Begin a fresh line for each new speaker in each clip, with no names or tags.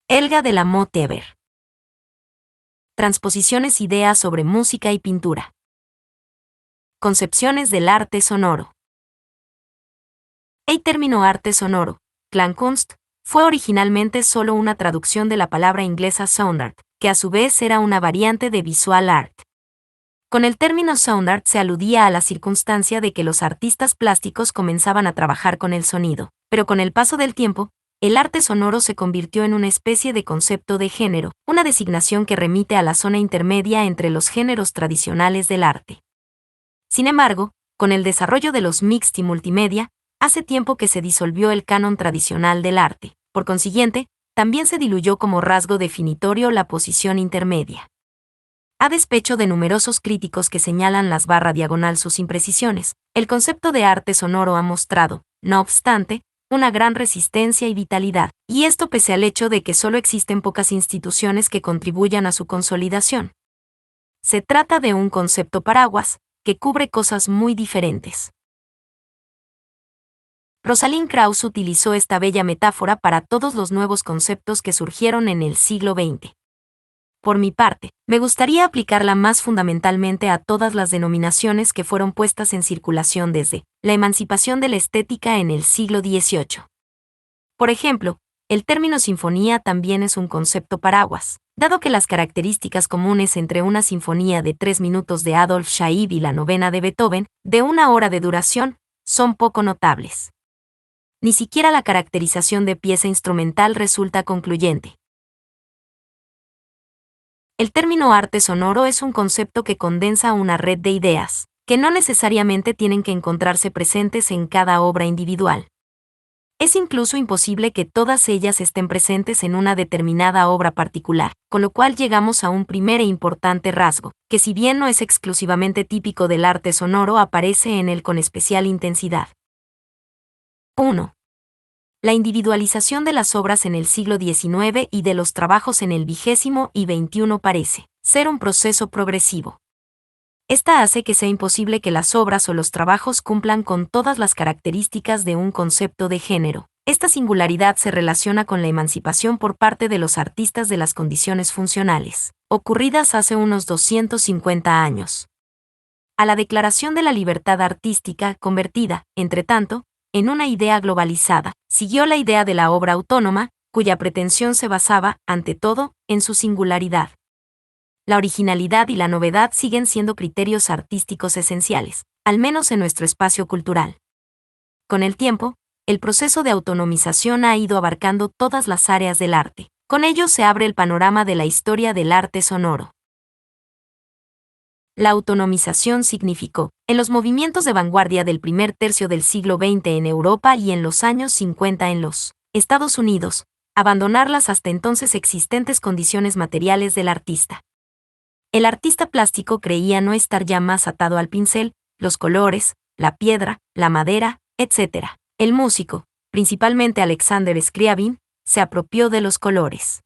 Helga de la Motte-Eber. Transposiciones ideas sobre música y pintura. Concepciones del arte sonoro. El término arte sonoro, Klangkunst, fue originalmente solo una traducción de la palabra inglesa sound art, que a su vez era una variante de visual art. Con el término sound art se aludía a la circunstancia de que los artistas plásticos comenzaban a trabajar con el sonido, pero con el paso del tiempo, el arte sonoro se convirtió en una especie de concepto de género, una designación que remite a la zona intermedia entre los géneros tradicionales del arte. Sin embargo, con el desarrollo de los mixed y multimedia, hace tiempo que se disolvió el canon tradicional del arte. Por consiguiente, también se diluyó como rasgo definitorio la posición intermedia. A despecho de numerosos críticos que señalan las barra diagonal sus imprecisiones, el concepto de arte sonoro ha mostrado, no obstante, una gran resistencia y vitalidad, y esto pese al hecho de que solo existen pocas instituciones que contribuyan a su consolidación. Se trata de un concepto paraguas, que cubre cosas muy diferentes. Rosalind Krauss utilizó esta bella metáfora para todos los nuevos conceptos que surgieron en el siglo XX. Por mi parte, me gustaría aplicarla más fundamentalmente a todas las denominaciones que fueron puestas en circulación desde la emancipación de la estética en el siglo XVIII. Por ejemplo, el término sinfonía también es un concepto paraguas, dado que las características comunes entre una sinfonía de 3 minutos de Adolf Schaib y la novena de Beethoven, de 1 hora de duración, son poco notables. Ni siquiera la caracterización de pieza instrumental resulta concluyente. El término arte sonoro es un concepto que condensa una red de ideas, que no necesariamente tienen que encontrarse presentes en cada obra individual. Es incluso imposible que todas ellas estén presentes en una determinada obra particular, con lo cual llegamos a un primer e importante rasgo, que si bien no es exclusivamente típico del arte sonoro, aparece en él con especial intensidad. 1. La individualización de las obras en el siglo XIX y de los trabajos en el XX y XXI parece ser un proceso progresivo. Esta hace que sea imposible que las obras o los trabajos cumplan con todas las características de un concepto de género. Esta singularidad se relaciona con la emancipación por parte de los artistas de las condiciones funcionales, ocurridas hace unos 250 años. A la Declaración de la Libertad Artística, convertida, entretanto, en una idea globalizada, siguió la idea de la obra autónoma, cuya pretensión se basaba, ante todo, en su singularidad. La originalidad y la novedad siguen siendo criterios artísticos esenciales, al menos en nuestro espacio cultural. Con el tiempo, el proceso de autonomización ha ido abarcando todas las áreas del arte. Con ello se abre el panorama de la historia del arte sonoro. La autonomización significó, en los movimientos de vanguardia del primer tercio del siglo XX en Europa y en los años 50 en los Estados Unidos, abandonar las hasta entonces existentes condiciones materiales del artista. El artista plástico creía no estar ya más atado al pincel, los colores, la piedra, la madera, etc. El músico, principalmente Alexander Scriabin, se apropió de los colores.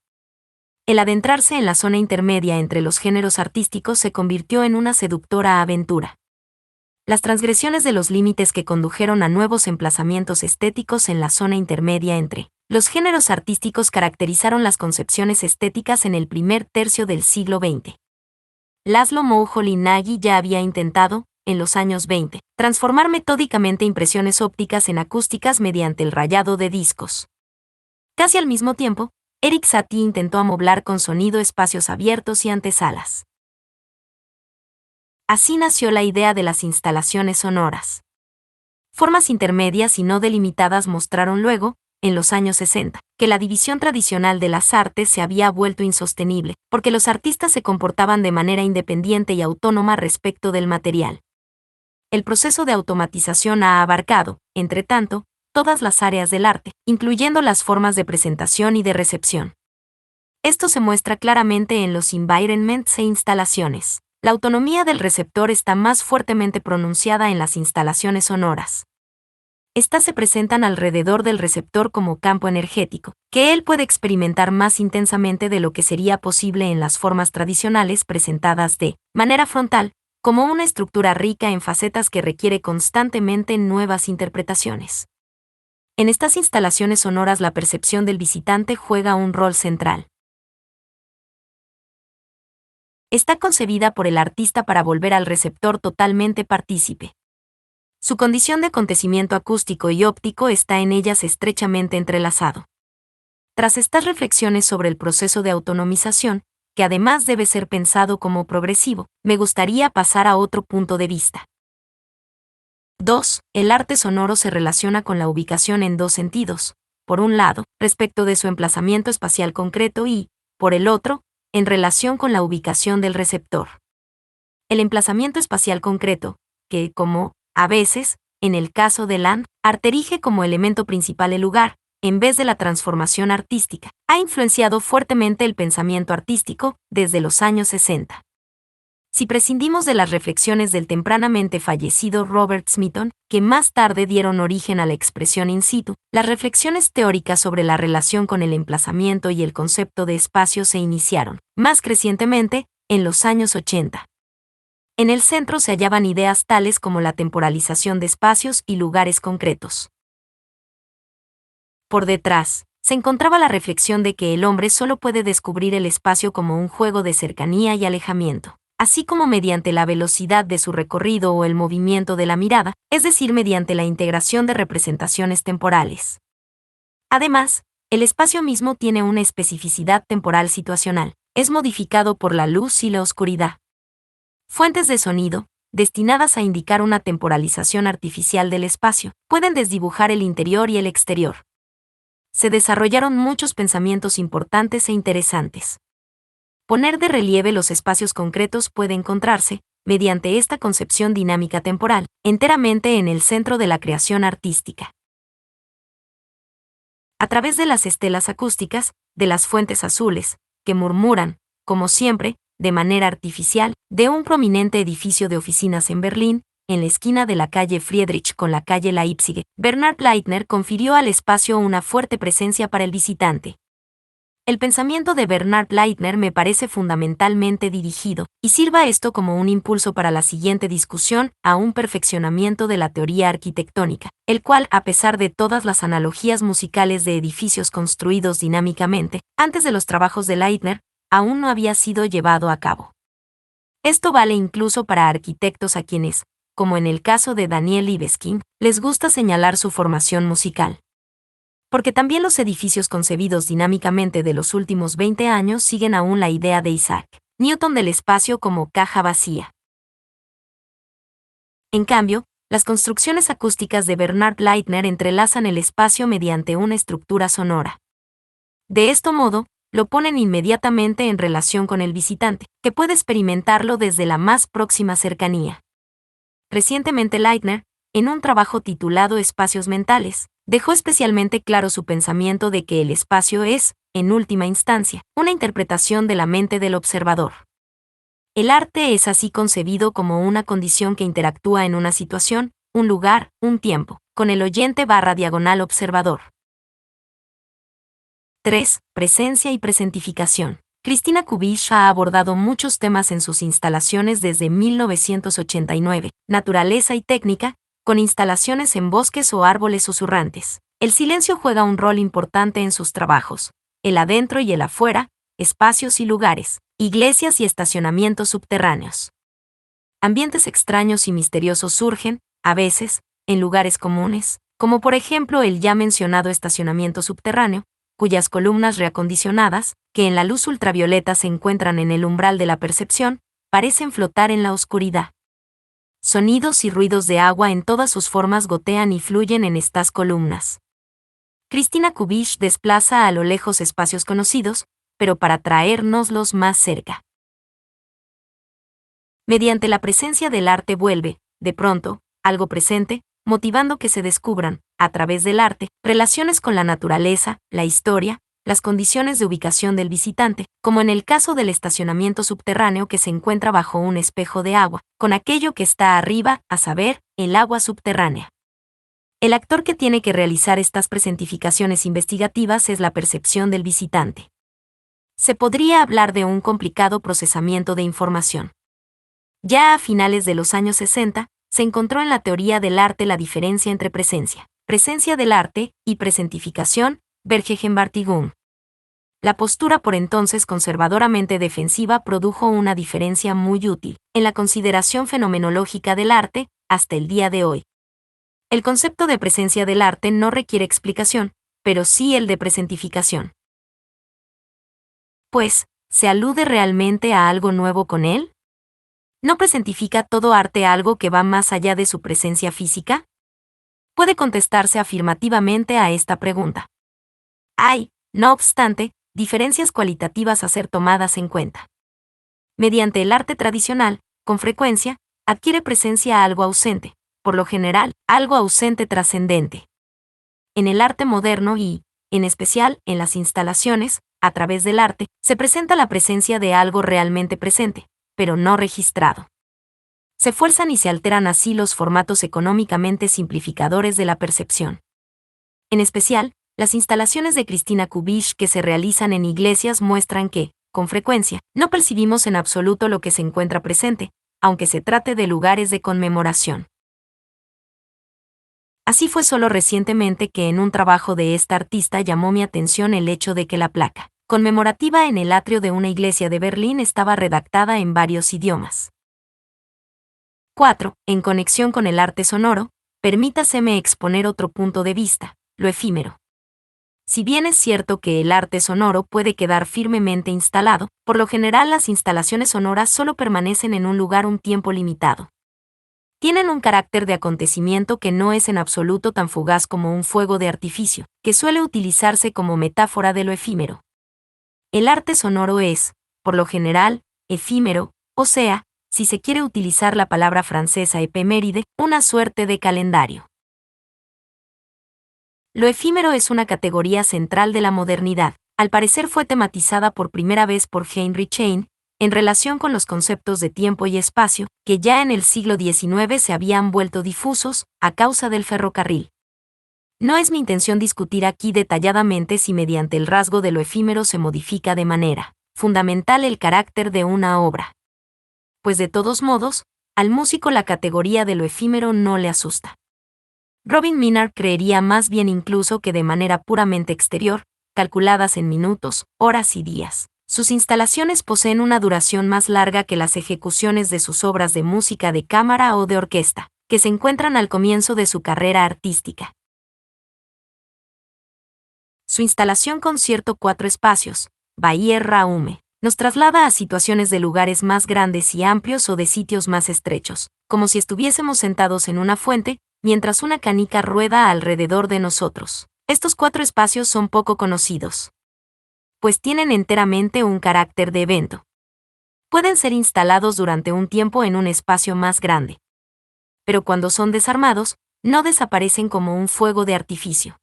El adentrarse en la zona intermedia entre los géneros artísticos se convirtió en una seductora aventura. Las transgresiones de los límites que condujeron a nuevos emplazamientos estéticos en la zona intermedia entre los géneros artísticos caracterizaron las concepciones estéticas en el primer tercio del siglo XX. Laszlo Moholy-Nagy ya había intentado, en los años 20, transformar metódicamente impresiones ópticas en acústicas mediante el rayado de discos. Casi al mismo tiempo, Erik Satie intentó amoblar con sonido espacios abiertos y antesalas. Así nació la idea de las instalaciones sonoras. Formas intermedias y no delimitadas mostraron luego, en los años 60, que la división tradicional de las artes se había vuelto insostenible, porque los artistas se comportaban de manera independiente y autónoma respecto del material. El proceso de automatización ha abarcado, entre tanto, todas las áreas del arte, incluyendo las formas de presentación y de recepción. Esto se muestra claramente en los environments e instalaciones. La autonomía del receptor está más fuertemente pronunciada en las instalaciones sonoras. Estas se presentan alrededor del receptor como campo energético, que él puede experimentar más intensamente de lo que sería posible en las formas tradicionales presentadas de manera frontal, como una estructura rica en facetas que requiere constantemente nuevas interpretaciones. En estas instalaciones sonoras la percepción del visitante juega un rol central. Está concebida por el artista para volver al receptor totalmente partícipe. Su condición de acontecimiento acústico y óptico está en ellas estrechamente entrelazado. Tras estas reflexiones sobre el proceso de autonomización, que además debe ser pensado como progresivo, me gustaría pasar a otro punto de vista. 2. El arte sonoro se relaciona con la ubicación en dos sentidos. Por un lado, respecto de su emplazamiento espacial concreto y, por el otro, en relación con la ubicación del receptor. El emplazamiento espacial concreto, que, como, a veces, en el caso del arte erige como elemento principal el lugar, en vez de la transformación artística, ha influenciado fuertemente el pensamiento artístico desde los años 60. Si prescindimos de las reflexiones del tempranamente fallecido Robert Smithson, que más tarde dieron origen a la expresión in situ, las reflexiones teóricas sobre la relación con el emplazamiento y el concepto de espacio se iniciaron, más crecientemente, en los años 80. En el centro se hallaban ideas tales como la temporalización de espacios y lugares concretos. Por detrás, se encontraba la reflexión de que el hombre solo puede descubrir el espacio como un juego de cercanía y alejamiento, así como mediante la velocidad de su recorrido o el movimiento de la mirada, es decir, mediante la integración de representaciones temporales. Además, el espacio mismo tiene una especificidad temporal situacional, es modificado por la luz y la oscuridad. Fuentes de sonido, destinadas a indicar una temporalización artificial del espacio, pueden desdibujar el interior y el exterior. Se desarrollaron muchos pensamientos importantes e interesantes. Poner de relieve los espacios concretos puede encontrarse, mediante esta concepción dinámica temporal, enteramente en el centro de la creación artística. A través de las estelas acústicas, de las fuentes azules, que murmuran, como siempre, de manera artificial, de un prominente edificio de oficinas en Berlín, en la esquina de la calle Friedrich con la calle Leipzig, Bernhard Leitner confirió al espacio una fuerte presencia para el visitante. El pensamiento de Bernhard Leitner me parece fundamentalmente dirigido, y sirva esto como un impulso para la siguiente discusión, a un perfeccionamiento de la teoría arquitectónica, el cual, a pesar de todas las analogías musicales de edificios construidos dinámicamente, antes de los trabajos de Leitner, aún no había sido llevado a cabo. Esto vale incluso para arquitectos a quienes, como en el caso de Daniel Libeskind, les gusta señalar su formación musical. Porque también los edificios concebidos dinámicamente de los últimos 20 años siguen aún la idea de Isaac Newton del espacio como caja vacía. En cambio, las construcciones acústicas de Bernhard Leitner entrelazan el espacio mediante una estructura sonora. De este modo, lo ponen inmediatamente en relación con el visitante, que puede experimentarlo desde la más próxima cercanía. Recientemente Leitner, en un trabajo titulado Espacios mentales, dejó especialmente claro su pensamiento de que el espacio es, en última instancia, una interpretación de la mente del observador. El arte es así concebido como una condición que interactúa en una situación, un lugar, un tiempo, con el oyente/diagonal observador. 3. Presencia y presentificación. Christina Kubisch ha abordado muchos temas en sus instalaciones desde 1989, naturaleza y técnica, con instalaciones en bosques o árboles susurrantes. El silencio juega un rol importante en sus trabajos, el adentro y el afuera, espacios y lugares, iglesias y estacionamientos subterráneos. Ambientes extraños y misteriosos surgen, a veces, en lugares comunes, como por ejemplo el ya mencionado estacionamiento subterráneo, cuyas columnas reacondicionadas, que en la luz ultravioleta se encuentran en el umbral de la percepción, parecen flotar en la oscuridad. Sonidos y ruidos de agua en todas sus formas gotean y fluyen en estas columnas. Christina Kubisch desplaza a lo lejos espacios conocidos, pero para traérnoslos más cerca. Mediante la presencia del arte vuelve, de pronto, algo presente, motivando que se descubran, a través del arte, relaciones con la naturaleza, la historia, las condiciones de ubicación del visitante, como en el caso del estacionamiento subterráneo que se encuentra bajo un espejo de agua, con aquello que está arriba, a saber, el agua subterránea. El actor que tiene que realizar estas presentificaciones investigativas es la percepción del visitante. Se podría hablar de un complicado procesamiento de información. Ya a finales de los años 60, se encontró en la teoría del arte la diferencia entre presencia, Presencia del arte y presentificación, Vergegenwärtigung. La postura por entonces conservadoramente defensiva produjo una diferencia muy útil en la consideración fenomenológica del arte hasta el día de hoy. El concepto de presencia del arte no requiere explicación, pero sí el de presentificación. Pues, ¿se alude realmente a algo nuevo con él? ¿No presentifica todo arte algo que va más allá de su presencia física? Puede contestarse afirmativamente a esta pregunta. Hay, no obstante, diferencias cualitativas a ser tomadas en cuenta. Mediante el arte tradicional, con frecuencia, adquiere presencia algo ausente, por lo general, algo ausente trascendente. En el arte moderno y, en especial, en las instalaciones, a través del arte, se presenta la presencia de algo realmente presente, pero no registrado. Se fuerzan y se alteran así los formatos económicamente simplificadores de la percepción. En especial, las instalaciones de Christina Kubitsch que se realizan en iglesias muestran que, con frecuencia, no percibimos en absoluto lo que se encuentra presente, aunque se trate de lugares de conmemoración. Así fue solo recientemente que en un trabajo de esta artista llamó mi atención el hecho de que la placa conmemorativa en el atrio de una iglesia de Berlín estaba redactada en varios idiomas. 4. En conexión con el arte sonoro, permítaseme exponer otro punto de vista, lo efímero. Si bien es cierto que el arte sonoro puede quedar firmemente instalado, por lo general las instalaciones sonoras solo permanecen en un lugar un tiempo limitado. Tienen un carácter de acontecimiento que no es en absoluto tan fugaz como un fuego de artificio, que suele utilizarse como metáfora de lo efímero. El arte sonoro es, por lo general, efímero, o sea, si se quiere utilizar la palabra francesa epeméride, una suerte de calendario. Lo efímero es una categoría central de la modernidad. Al parecer fue tematizada por primera vez por Heinrich Heine, en relación con los conceptos de tiempo y espacio, que ya en el siglo XIX se habían vuelto difusos, a causa del ferrocarril. No es mi intención discutir aquí detalladamente si mediante el rasgo de lo efímero se modifica de manera fundamental el carácter de una obra. Pues de todos modos, al músico la categoría de lo efímero no le asusta. Robin Minard creería más bien incluso que de manera puramente exterior, calculadas en minutos, horas y días, sus instalaciones poseen una duración más larga que las ejecuciones de sus obras de música de cámara o de orquesta, que se encuentran al comienzo de su carrera artística. Su instalación Concierto 4 espacios, Bayer Raume, nos traslada a situaciones de lugares más grandes y amplios o de sitios más estrechos, como si estuviésemos sentados en una fuente, mientras una canica rueda alrededor de nosotros. Estos 4 espacios son poco conocidos, pues tienen enteramente un carácter de evento. Pueden ser instalados durante un tiempo en un espacio más grande, pero cuando son desarmados, no desaparecen como un fuego de artificio.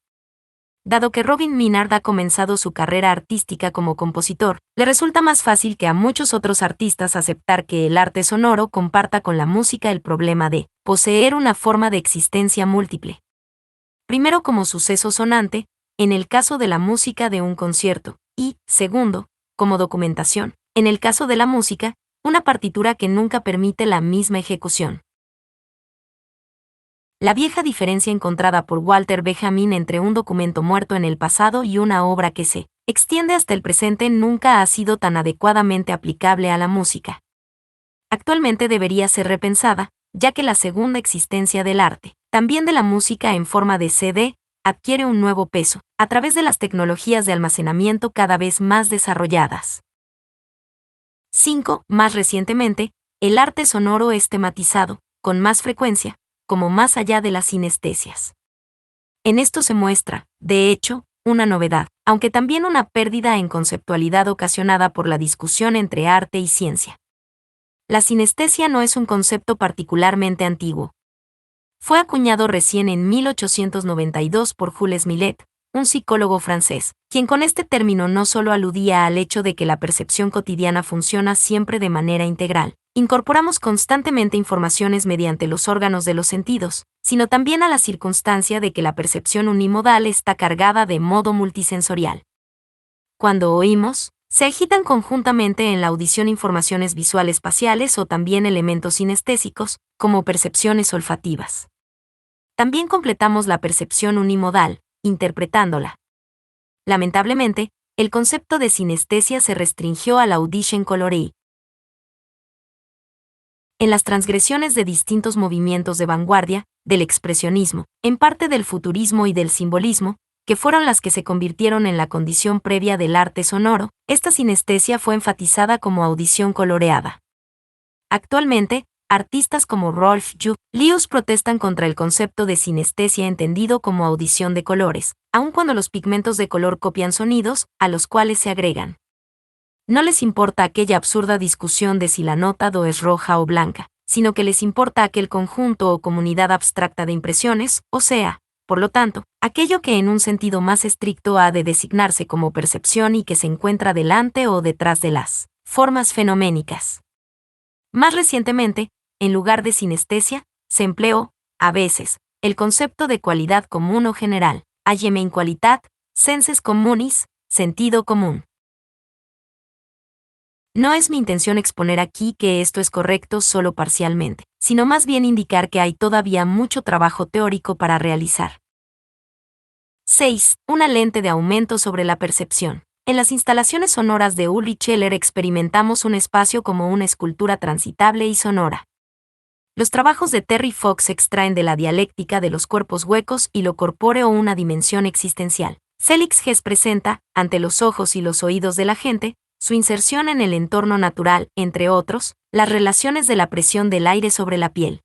Dado que Robin Minard ha comenzado su carrera artística como compositor, le resulta más fácil que a muchos otros artistas aceptar que el arte sonoro comparta con la música el problema de poseer una forma de existencia múltiple. Primero como suceso sonante, en el caso de la música de un concierto, y, segundo, como documentación, en el caso de la música, una partitura que nunca permite la misma ejecución. La vieja diferencia encontrada por Walter Benjamin entre un documento muerto en el pasado y una obra que se extiende hasta el presente nunca ha sido tan adecuadamente aplicable a la música. Actualmente debería ser repensada, ya que la segunda existencia del arte, también de la música en forma de CD, adquiere un nuevo peso, a través de las tecnologías de almacenamiento cada vez más desarrolladas. 5. Más recientemente, el arte sonoro es tematizado, con más frecuencia, como más allá de las sinestesias. En esto se muestra, de hecho, una novedad, aunque también una pérdida en conceptualidad ocasionada por la discusión entre arte y ciencia. La sinestesia no es un concepto particularmente antiguo. Fue acuñado recién en 1892 por Jules Millet, un psicólogo francés, quien con este término no solo aludía al hecho de que la percepción cotidiana funciona siempre de manera integral. Incorporamos constantemente informaciones mediante los órganos de los sentidos, sino también a la circunstancia de que la percepción unimodal está cargada de modo multisensorial. Cuando oímos, se agitan conjuntamente en la audición informaciones visuales espaciales o también elementos sinestésicos, como percepciones olfativas. También completamos la percepción unimodal, interpretándola. Lamentablemente, el concepto de sinestesia se restringió a la audition colorée. En las transgresiones de distintos movimientos de vanguardia, del expresionismo, en parte del futurismo y del simbolismo, que fueron las que se convirtieron en la condición previa del arte sonoro, esta sinestesia fue enfatizada como audición coloreada. Actualmente, artistas como Rolf Lius protestan contra el concepto de sinestesia entendido como audición de colores, aun cuando los pigmentos de color copian sonidos, a los cuales se agregan. No les importa aquella absurda discusión de si la nota do es roja o blanca, sino que les importa aquel conjunto o comunidad abstracta de impresiones, o sea, por lo tanto, aquello que en un sentido más estricto ha de designarse como percepción y que se encuentra delante o detrás de las formas fenoménicas. Más recientemente, en lugar de sinestesia, se empleó, a veces, el concepto de cualidad común o general, allgemeinqualitat, sensus communis, sentido común. No es mi intención exponer aquí que esto es correcto solo parcialmente, sino más bien indicar que hay todavía mucho trabajo teórico para realizar. 6. Una lente de aumento sobre la percepción. En las instalaciones sonoras de Ulrich Scheller experimentamos un espacio como una escultura transitable y sonora. Los trabajos de Terry Fox extraen de la dialéctica de los cuerpos huecos y lo corpóreo una dimensión existencial. Felix Hess presenta, ante los ojos y los oídos de la gente, su inserción en el entorno natural, entre otros, las relaciones de la presión del aire sobre la piel.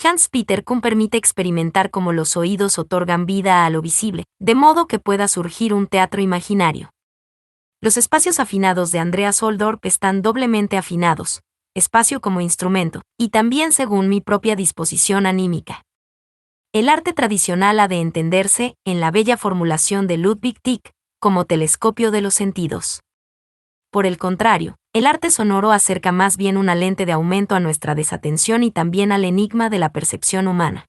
Hans Peter Kuhn permite experimentar cómo los oídos otorgan vida a lo visible, de modo que pueda surgir un teatro imaginario. Los espacios afinados de Andreas Oldorp están doblemente afinados, espacio como instrumento, y también según mi propia disposición anímica. El arte tradicional ha de entenderse, en la bella formulación de Ludwig Tieck, como telescopio de los sentidos. Por el contrario, el arte sonoro acerca más bien una lente de aumento a nuestra desatención y también al enigma de la percepción humana.